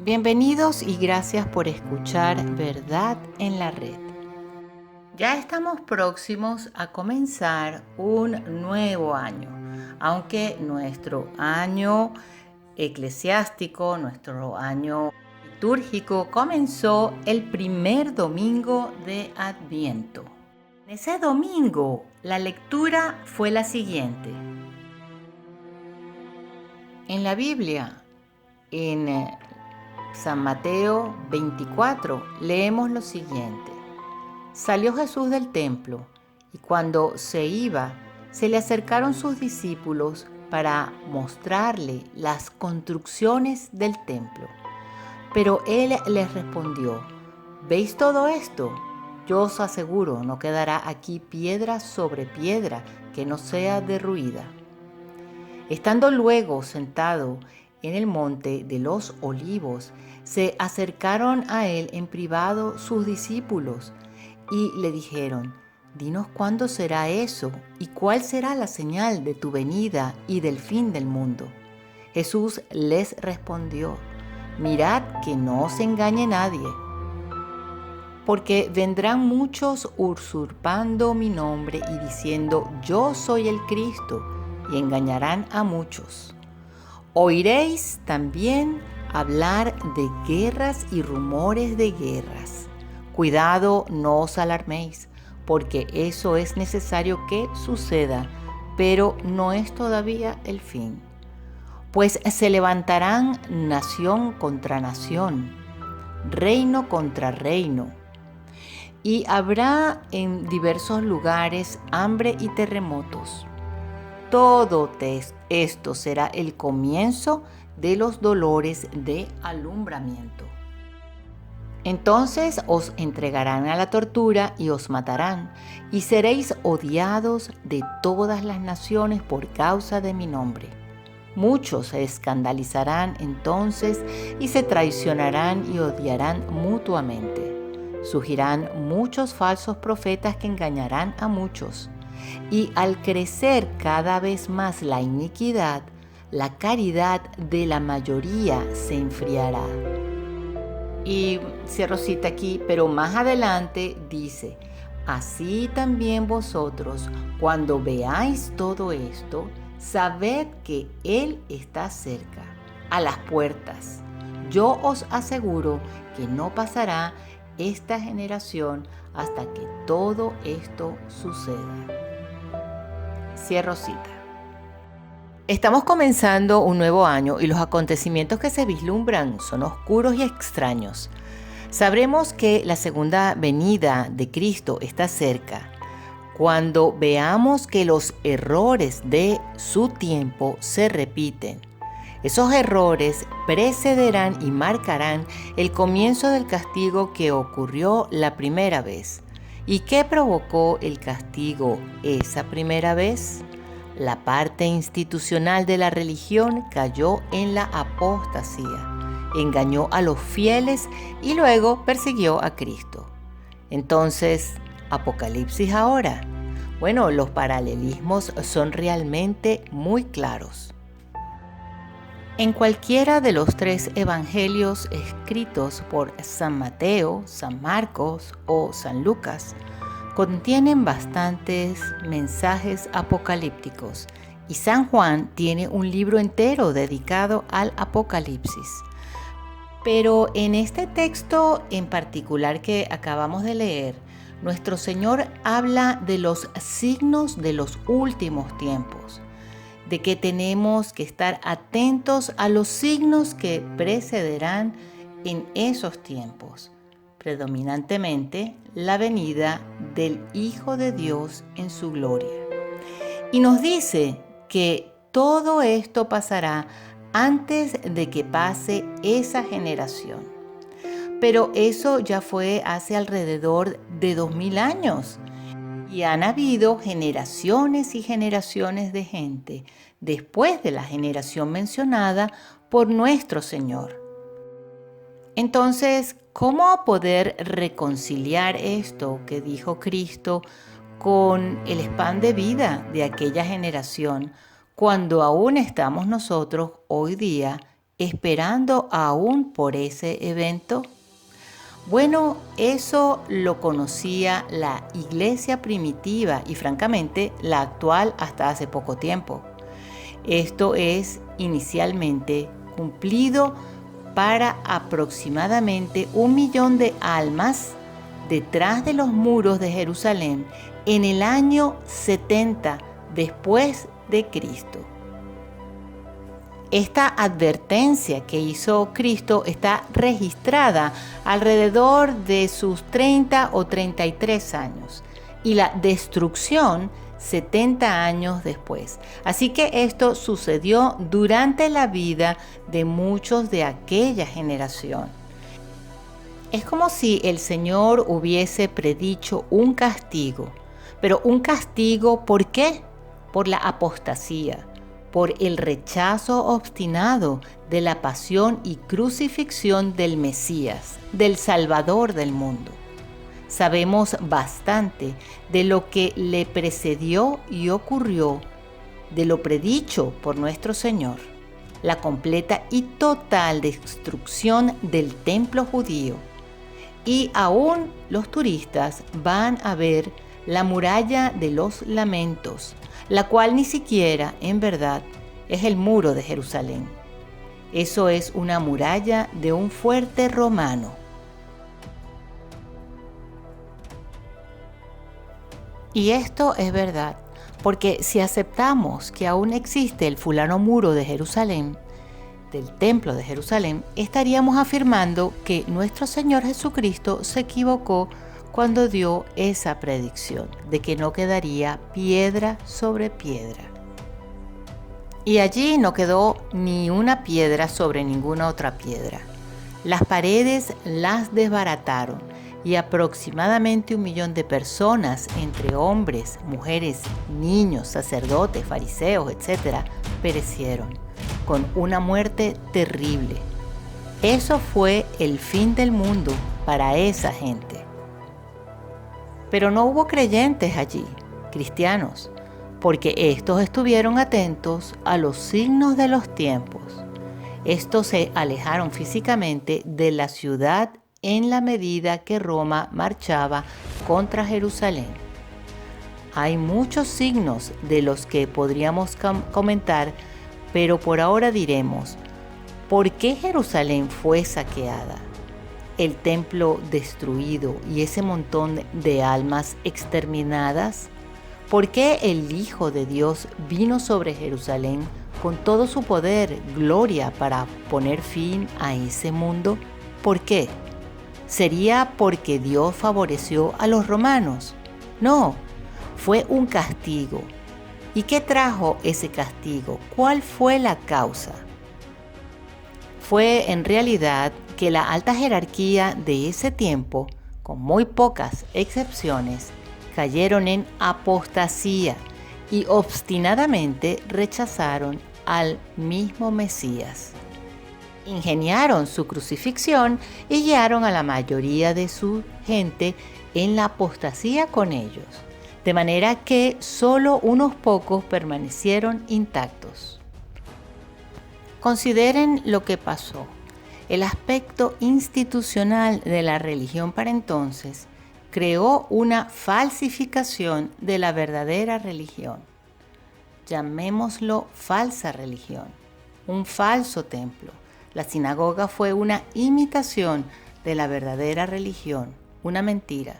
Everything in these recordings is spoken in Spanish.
Bienvenidos y gracias por escuchar Verdad en la Red. Ya estamos próximos a comenzar un nuevo año, aunque nuestro año eclesiástico, nuestro año litúrgico comenzó el primer domingo de Adviento. En ese domingo la lectura fue la siguiente. En la Biblia, en San Mateo 24, leemos lo siguiente. Salió Jesús del templo y cuando se iba, se le acercaron sus discípulos para mostrarle las construcciones del templo. Pero él les respondió, ¿veis todo esto? Yo os aseguro, no quedará aquí piedra sobre piedra que no sea derruida. Estando luego sentado en el monte de los Olivos, se acercaron a él en privado sus discípulos y le dijeron, dinos cuándo será eso y cuál será la señal de tu venida y del fin del mundo. Jesús les respondió, mirad que no os engañe nadie, porque vendrán muchos usurpando mi nombre y diciendo, yo soy el Cristo, y engañarán a muchos. Oiréis también hablar de guerras y rumores de guerras. Cuidado, no os alarméis, porque eso es necesario que suceda, pero no es todavía el fin. Pues se levantarán nación contra nación, reino contra reino, y habrá en diversos lugares hambre y terremotos. Todo esto será el comienzo de los dolores de alumbramiento. Entonces os entregarán a la tortura y os matarán, y seréis odiados de todas las naciones por causa de mi nombre. Muchos se escandalizarán entonces y se traicionarán y odiarán mutuamente. Surgirán muchos falsos profetas que engañarán a muchos. Y al crecer cada vez más la iniquidad, la caridad de la mayoría se enfriará. Y cierro cita aquí, pero más adelante dice, así también vosotros, cuando veáis todo esto, sabed que Él está cerca, a las puertas. Yo os aseguro que no pasará esta generación hasta que todo esto suceda. Cierro cita. Estamos comenzando un nuevo año y los acontecimientos que se vislumbran son oscuros y extraños. Sabremos que la segunda venida de Cristo está cerca. Cuando veamos que los errores de su tiempo se repiten, esos errores precederán y marcarán el comienzo del castigo que ocurrió la primera vez. ¿Y qué provocó el castigo esa primera vez? La parte institucional de la religión cayó en la apostasía, engañó a los fieles y luego persiguió a Cristo. Entonces, ¿Apocalipsis ahora? Bueno, los paralelismos son realmente muy claros. En cualquiera de los tres evangelios escritos por San Mateo, San Marcos o San Lucas, contienen bastantes mensajes apocalípticos y San Juan tiene un libro entero dedicado al Apocalipsis. Pero en este texto en particular que acabamos de leer, nuestro Señor habla de los signos de los últimos tiempos, de que tenemos que estar atentos a los signos que precederán en esos tiempos, predominantemente la venida del Hijo de Dios en su gloria. Y nos dice que todo esto pasará antes de que pase esa generación. Pero eso ya fue hace alrededor de 2000 años. Y han habido generaciones y generaciones de gente después de la generación mencionada por nuestro Señor. Entonces, ¿cómo poder reconciliar esto que dijo Cristo con el spam de vida de aquella generación cuando aún estamos nosotros hoy día esperando aún por ese evento? Bueno, eso lo conocía la iglesia primitiva y francamente la actual hasta hace poco tiempo. Esto es inicialmente cumplido para aproximadamente 1 millón de almas detrás de los muros de Jerusalén en el año 70 después de Cristo. Esta advertencia que hizo Cristo está registrada alrededor de sus 30 o 33 años y la destrucción 70 años después. Así que esto sucedió durante la vida de muchos de aquella generación. Es como si el Señor hubiese predicho un castigo. Pero un castigo, ¿por qué? Por la apostasía, por el rechazo obstinado de la pasión y crucifixión del Mesías, del Salvador del mundo. Sabemos bastante de lo que le precedió y ocurrió, de lo predicho por nuestro Señor, la completa y total destrucción del templo judío. Y aún los turistas van a ver la muralla de los lamentos, la cual ni siquiera, en verdad, es el muro de Jerusalén. Eso es una muralla de un fuerte romano. Y esto es verdad, porque si aceptamos que aún existe el fulano muro de Jerusalén, del templo de Jerusalén, estaríamos afirmando que nuestro Señor Jesucristo se equivocó cuando dio esa predicción de que no quedaría piedra sobre piedra. Y allí no quedó ni una piedra sobre ninguna otra piedra. Las paredes las desbarataron y aproximadamente 1 millón de personas, entre hombres, mujeres, niños, sacerdotes, fariseos, etc., perecieron con una muerte terrible. Eso fue el fin del mundo para esa gente. Pero no hubo creyentes allí, cristianos, porque estos estuvieron atentos a los signos de los tiempos. Estos se alejaron físicamente de la ciudad en la medida que Roma marchaba contra Jerusalén. Hay muchos signos de los que podríamos comentar, pero por ahora diremos, ¿por qué Jerusalén fue saqueada? El templo destruido y ese montón de almas exterminadas. ¿Por qué el Hijo de Dios vino sobre Jerusalén con todo su poder, gloria para poner fin a ese mundo? ¿Por qué? ¿Sería porque Dios favoreció a los romanos? No, fue un castigo. ¿Y qué trajo ese castigo? ¿Cuál fue la causa? Fue en realidad que la alta jerarquía de ese tiempo, con muy pocas excepciones, cayeron en apostasía y obstinadamente rechazaron al mismo Mesías. Ingeniaron su crucifixión y guiaron a la mayoría de su gente en la apostasía con ellos, de manera que solo unos pocos permanecieron intactos. Consideren lo que pasó. El aspecto institucional de la religión para entonces creó una falsificación de la verdadera religión. Llamémoslo falsa religión, un falso templo. La sinagoga fue una imitación de la verdadera religión, una mentira,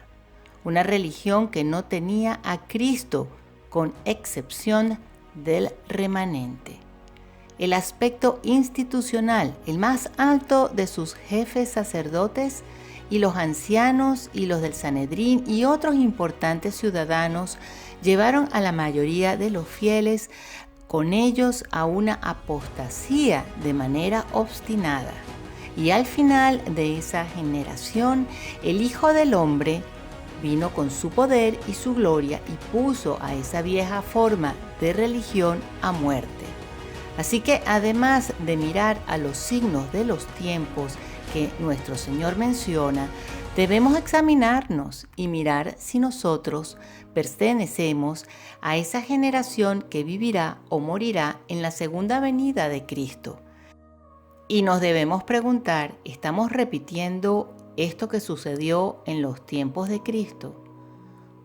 una religión que no tenía a Cristo, con excepción del remanente. El aspecto institucional, el más alto de sus jefes sacerdotes y los ancianos y los del Sanedrín y otros importantes ciudadanos, llevaron a la mayoría de los fieles con ellos a una apostasía de manera obstinada. Y al final de esa generación, el Hijo del Hombre vino con su poder y su gloria y puso a esa vieja forma de religión a muerte. Así que además de mirar a los signos de los tiempos que nuestro Señor menciona, debemos examinarnos y mirar si nosotros pertenecemos a esa generación que vivirá o morirá en la segunda venida de Cristo. Y nos debemos preguntar, ¿estamos repitiendo esto que sucedió en los tiempos de Cristo?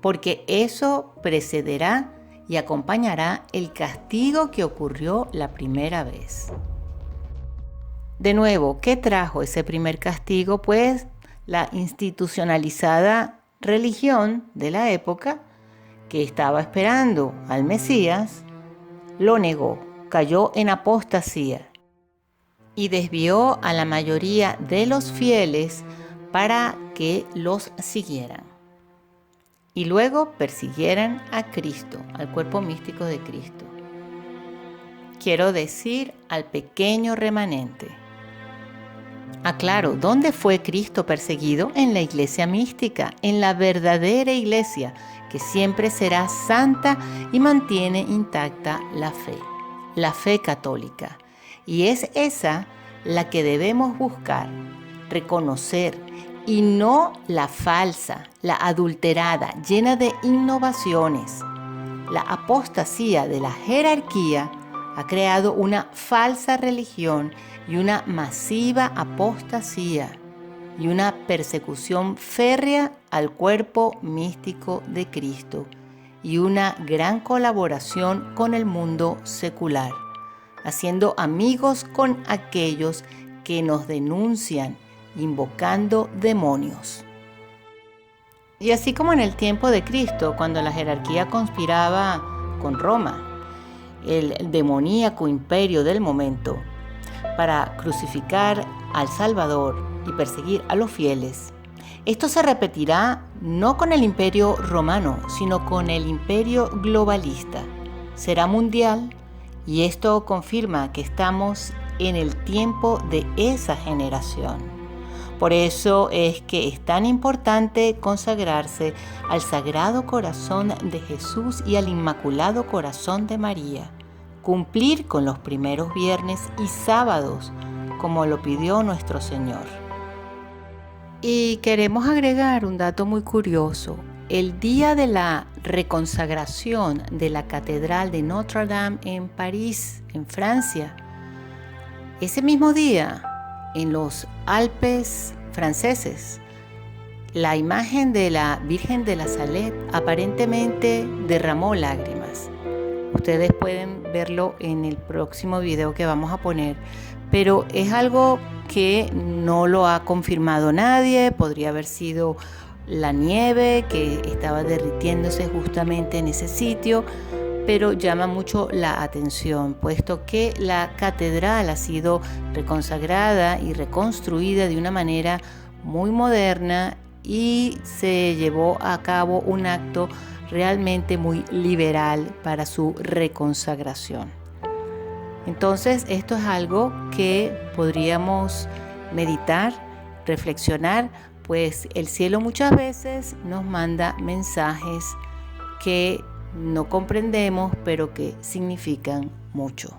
Porque eso precederá y acompañará el castigo que ocurrió la primera vez. De nuevo, ¿qué trajo ese primer castigo? Pues la institucionalizada religión de la época, que estaba esperando al Mesías, lo negó, cayó en apostasía y desvió a la mayoría de los fieles para que los siguieran y luego persiguieran a Cristo, al cuerpo místico de Cristo. Quiero decir, al pequeño remanente. Aclaro, ¿dónde fue Cristo perseguido? En la iglesia mística, en la verdadera iglesia, que siempre será santa y mantiene intacta la fe católica. Y es esa la que debemos buscar, reconocer, y no la falsa, la adulterada, llena de innovaciones. La apostasía de la jerarquía ha creado una falsa religión y una masiva apostasía y una persecución férrea al cuerpo místico de Cristo y una gran colaboración con el mundo secular, haciendo amigos con aquellos que nos denuncian, invocando demonios. Y así como en el tiempo de Cristo, cuando la jerarquía conspiraba con Roma, el demoníaco imperio del momento, para crucificar al Salvador y perseguir a los fieles, esto se repetirá no con el imperio romano, sino con el imperio globalista. Será mundial y esto confirma que estamos en el tiempo de esa generación. Por eso es que es tan importante consagrarse al Sagrado Corazón de Jesús y al Inmaculado Corazón de María, cumplir con los primeros viernes y sábados, como lo pidió nuestro Señor. Y queremos agregar un dato muy curioso. El día de la reconsagración de la Catedral de Notre Dame en París, en Francia, ese mismo día, en los Alpes franceses, la imagen de la Virgen de la Salette aparentemente derramó lágrimas. Ustedes pueden verlo en el próximo video que vamos a poner, pero es algo que no lo ha confirmado nadie. Podría haber sido la nieve que estaba derritiéndose justamente en ese sitio, pero llama mucho la atención, puesto que la catedral ha sido reconsagrada y reconstruida de una manera muy moderna y se llevó a cabo un acto realmente muy liberal para su reconsagración. Entonces, esto es algo que podríamos meditar, reflexionar, pues el cielo muchas veces nos manda mensajes que no comprendemos, pero que significan mucho.